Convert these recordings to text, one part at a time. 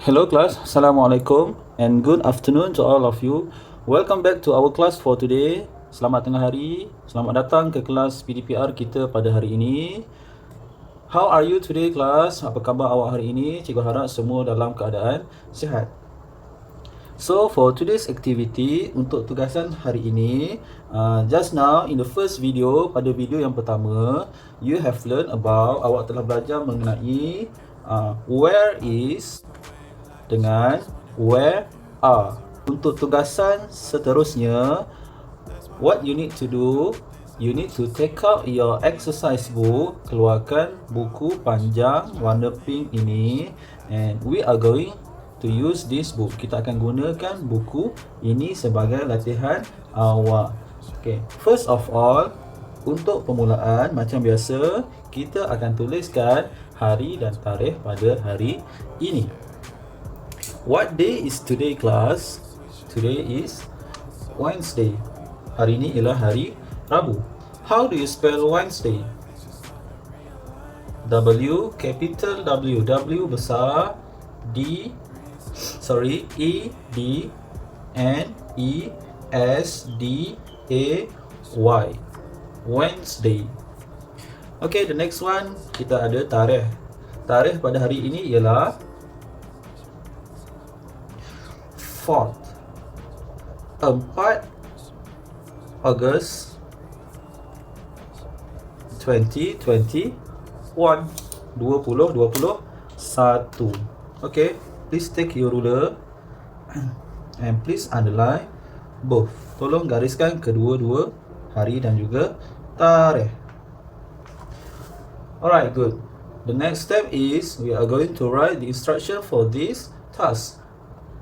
Hello class, Assalamualaikum and good afternoon to all of you. Welcome back to our class for today. Selamat tengah hari, selamat datang ke kelas PDPR kita pada hari ini. How are you today class? Apa khabar awak hari ini? Cikgu harap semua dalam keadaan sihat. So for today's activity, untuk tugasan hari ini, just now in the first video, pada video yang pertama, you have learned about, awak telah belajar mengenai where is dengan where are. Untuk tugasan seterusnya, what you need to do, you need to take out your exercise book, keluarkan buku panjang warna pink ini, and we are going to use this book. Kita akan gunakan buku ini sebagai latihan awak. Okay, first of all, untuk permulaan macam biasa, kita akan tuliskan hari dan tarikh pada hari ini. What day is today class? Today is Wednesday. Hari ini ialah hari Rabu. How do you spell Wednesday? W, capital W. W besar. E, D, N, E, S, D, A, Y. Wednesday. Okay, the next one, kita ada tarikh. Tarikh pada hari ini ialah 4 Ogos 2021. Okay, please take your ruler and please underline both. Tolong gariskan kedua-dua hari dan juga tarikh. Alright, good. The next step is we are going to write the instruction for this task.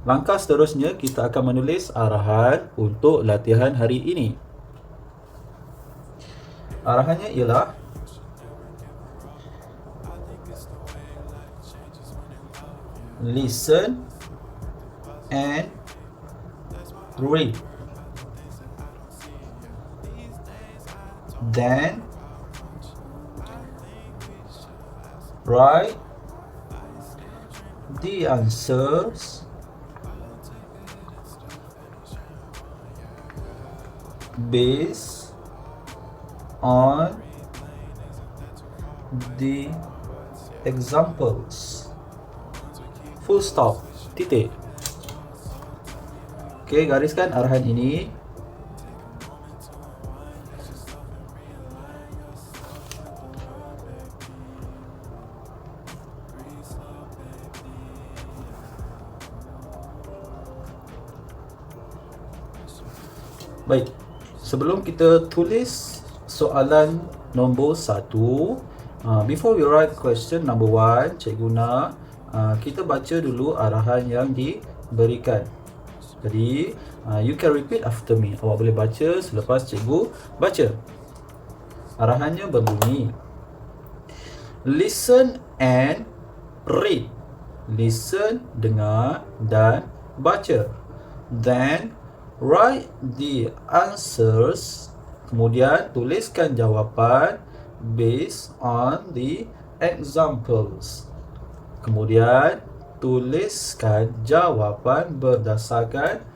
Langkah seterusnya, kita akan menulis arahan untuk latihan hari ini. Arahannya ialah listen and read. Then write the answers based on the examples. Full stop. Titik. Okay, gariskan arahan ini. Baik. Sebelum kita tulis soalan nombor 1, before we write question number 1, cikgu nak kita baca dulu arahan yang diberikan. Jadi, you can repeat after me. Awak boleh baca selepas cikgu baca. Arahannya berbunyi, listen and read. Listen, dengar dan baca. Then write the answers. Kemudian tuliskan jawapan based on the examples. Kemudian tuliskan jawapan berdasarkan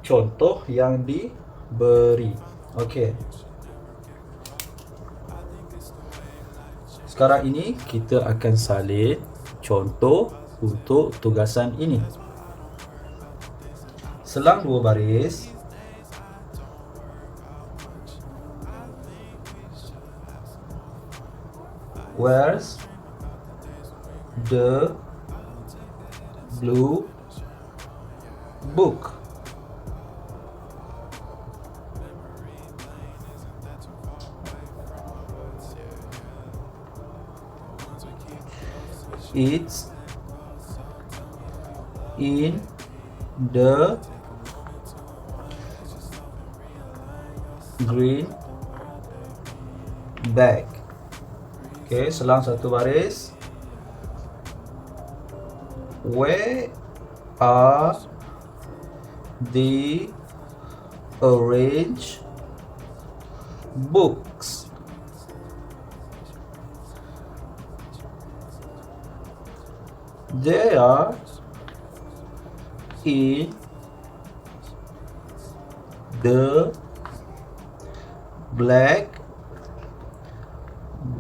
contoh yang diberi. Okey. Sekarang ini kita akan salin contoh untuk tugasan ini. Selang 2 baris, where's the blue book? It's in the green bag. Okay, selang 1 baris. Where are the orange books? They are in the black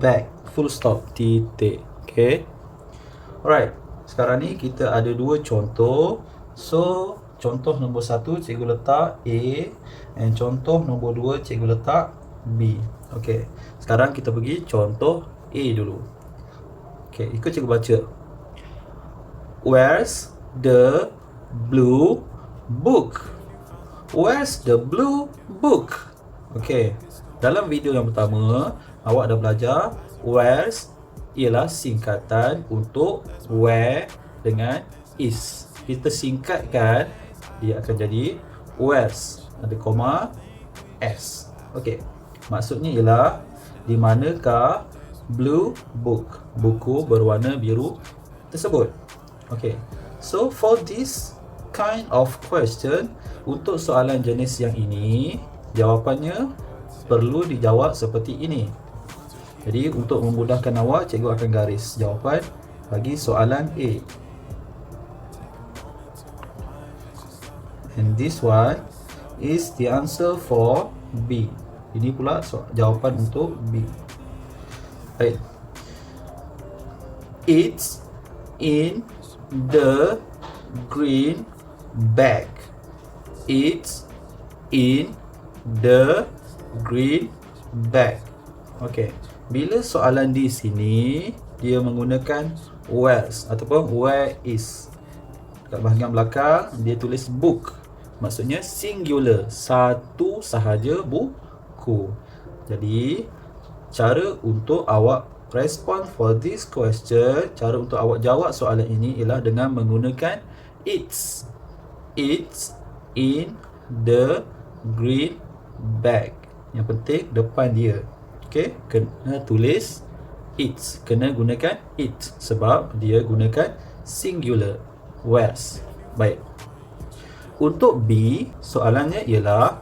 bag. Full stop. Titik. Okay. Alright. Sekarang ni kita ada dua contoh. So, contoh nombor 1 cikgu letak A, and contoh nombor 2 cikgu letak B. Okay. Sekarang kita pergi contoh A dulu. Okay, ikut cikgu baca. Where's the blue book? Where's the blue book? Okay. Dalam video yang pertama, awak dah belajar where's ialah singkatan untuk where dengan is. Kita singkatkan, dia akan jadi where's, ada koma s. Okey. Maksudnya ialah di manakah blue book, buku berwarna biru tersebut. Okey. So for this kind of question, untuk soalan jenis yang ini, jawapannya perlu dijawab seperti ini. Jadi untuk memudahkan awak, cikgu akan garis jawapan bagi soalan A. And this one is the answer for B. Ini pula jawapan untuk B. Baik. It's in the green bag. It's in the green bag. Okey. Bila soalan di sini, dia menggunakan where's ataupun where is. Kat bahagian belakang, dia tulis book. Maksudnya singular, satu sahaja buku. Jadi, cara untuk awak respond for this question, cara untuk awak jawab soalan ini ialah dengan menggunakan it's. It's in the green bag. Yang penting depan dia. Okey, kena tulis it's, kena gunakan it sebab dia gunakan singular, where's. Baik. Untuk B, soalannya ialah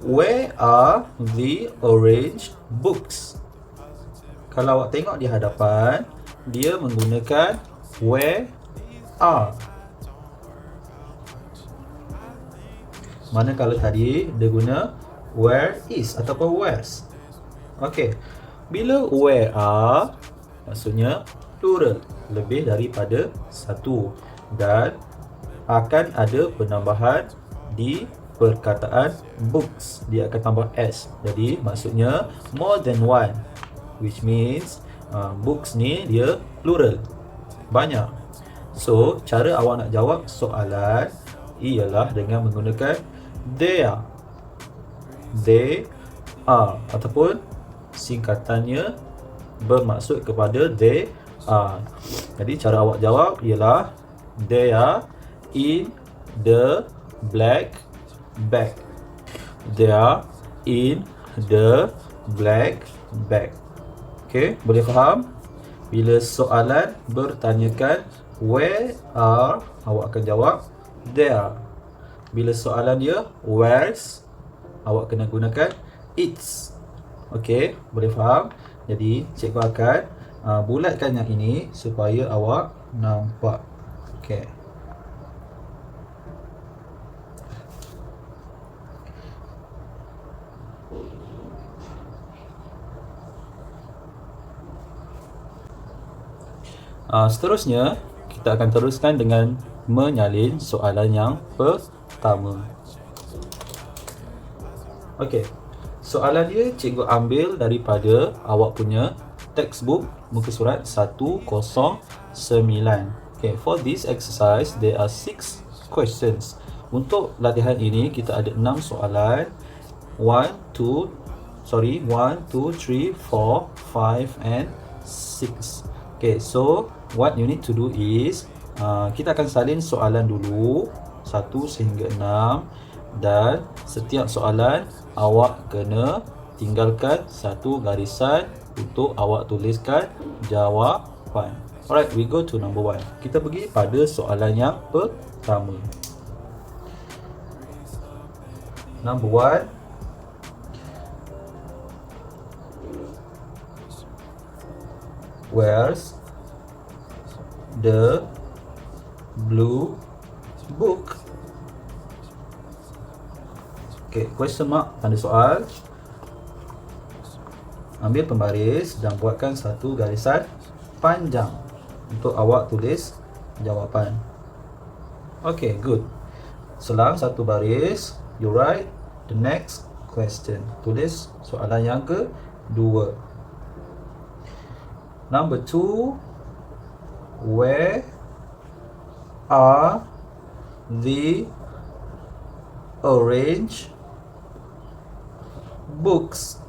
where are the orange books? Kalau awak tengok di hadapan, dia menggunakan where are. Manakala tadi dia guna where is ataupun where's. Okey. Bila where are, maksudnya plural, lebih daripada satu, dan akan ada penambahan di perkataan books. Dia akan tambah s. Jadi maksudnya more than one, which means books ni dia plural, banyak. So cara awak nak jawab soalan ialah dengan menggunakan there. They are, ataupun singkatannya bermaksud kepada they are. Jadi cara awak jawab ialah they are in the black bag. They are in the black bag. Okey, boleh faham? Bila soalan bertanyakan where are, awak akan jawab there. Bila soalan dia where's, awak kena gunakan it's. Okey, boleh faham? Jadi cikgu akan bulatkan yang ini supaya awak nampak. Okey. Seterusnya, kita akan teruskan dengan menyalin soalan yang pertama. Okey. Soalan dia cikgu ambil daripada awak punya textbook muka surat 109. Okay, for this exercise there are 6 questions. Untuk latihan ini kita ada 6 soalan. 1, 2, 3, 4, 5 and 6. Okay, so what you need to do is kita akan salin soalan dulu 1 sehingga 6. Dan setiap soalan awak kena tinggalkan satu garisan untuk awak tuliskan jawapan. Alright, we go to number 1. Kita pergi pada soalan yang pertama. Number 1. Where's the blue book? Okay, question mark tanda soal. Ambil pembaris dan buatkan satu garisan panjang untuk awak tulis jawapan. Okay, good. Selang satu baris, you write the next question. Tulis soalan yang kedua. Number 2, where are the orange books?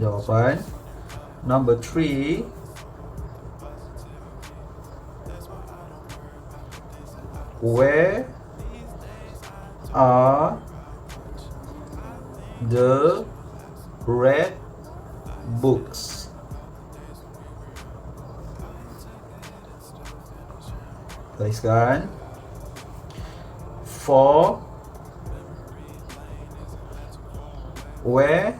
Jawapan. Number 3, where are the red books? Tuliskan. 4, where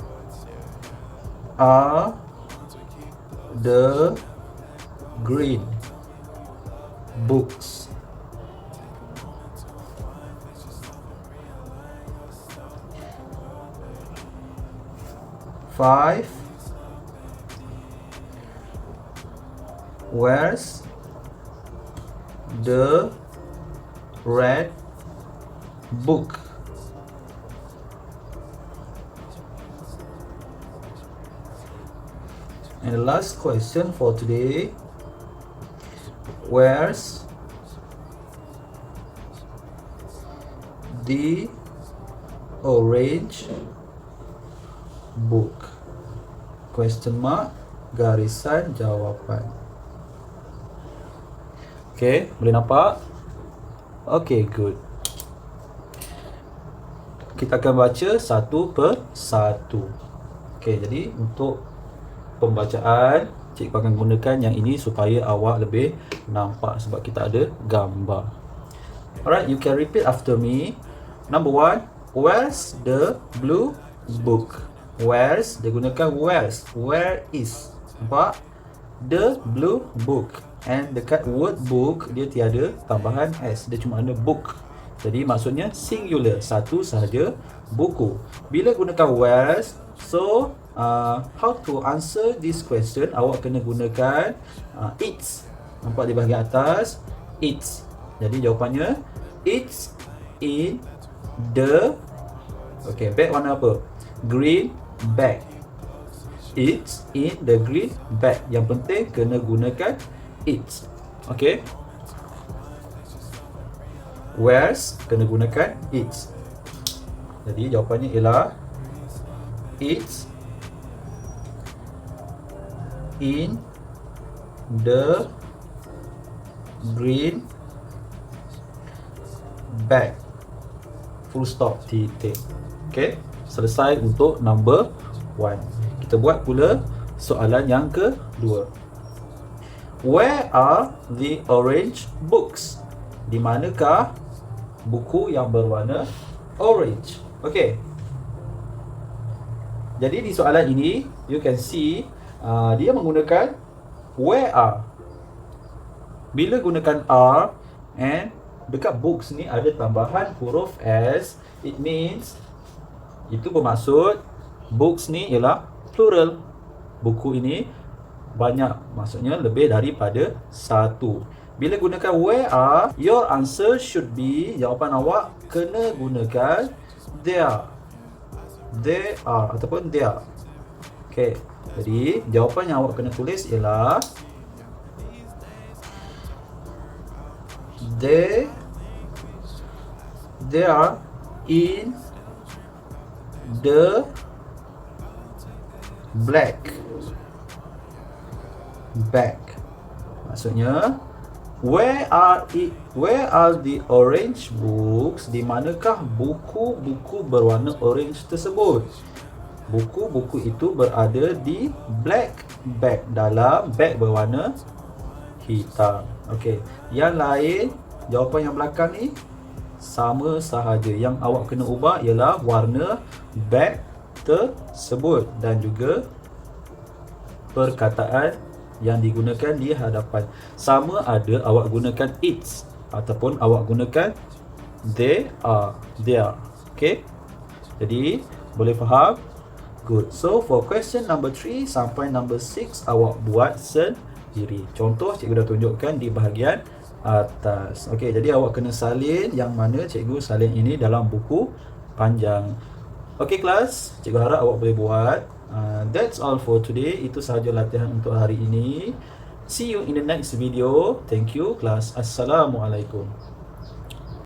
are the green books? 5, where's the red book? And the last question for today, where's the orange book? Question mark, garisan jawapan. Okay, boleh nampak? Okay, good. Kita akan baca satu per satu. Okay, jadi untuk pembacaan, cikgu akan gunakan yang ini supaya awak lebih nampak sebab kita ada gambar. Alright, you can repeat after me. Number 1, where's the blue book? Where's, dia gunakan where's. Where is. Nampak? The blue book. And dekat word book, dia tiada tambahan s. Dia cuma ada book. Jadi maksudnya singular. Satu sahaja buku. Bila gunakan where's, so how to answer this question, awak kena gunakan it's. Nampak di bahagian atas, it's. Jadi jawapannya, it's in the, okay, bag warna apa? Green bag. It's in the green bag. Yang penting kena gunakan it's. Okay, where's kena gunakan it's. Jadi jawapannya ialah it's in the green bag. Full stop, titik. Okay, selesai untuk number 1. Kita buat pula soalan yang kedua. Where are the orange books? Di manakah buku yang berwarna orange? Okay, jadi di soalan ini you can see dia menggunakan where are. Bila gunakan are and dekat books ni ada tambahan huruf s, it means, itu bermaksud books ni ialah plural. Buku ini banyak, maksudnya lebih daripada satu. Bila gunakan where are, your answer should be, jawapan awak kena gunakan there. There are ataupun there. Okay, jadi jawapan yang awak kena tulis ialah they are in the black bag. Maksudnya where are the orange books? Di manakah buku-buku berwarna orange tersebut? Buku-buku itu berada di black bag, dalam bag berwarna hitam. Okey, yang lain, jawapan yang belakang ni sama sahaja. Yang awak kena ubah ialah warna bag tersebut dan juga perkataan yang digunakan di hadapan. Sama ada awak gunakan it's ataupun awak gunakan they are, there. Okay, jadi boleh faham? Good. So for question number 3 sampai number 6 awak buat sendiri. Contoh cikgu dah tunjukkan di bahagian atas. Okey, jadi awak kena salin yang mana cikgu salin ini dalam buku panjang. Okey kelas, cikgu harap awak boleh buat. That's all for today. Itu sahaja latihan untuk hari ini. See you in the next video. Thank you kelas. Assalamualaikum.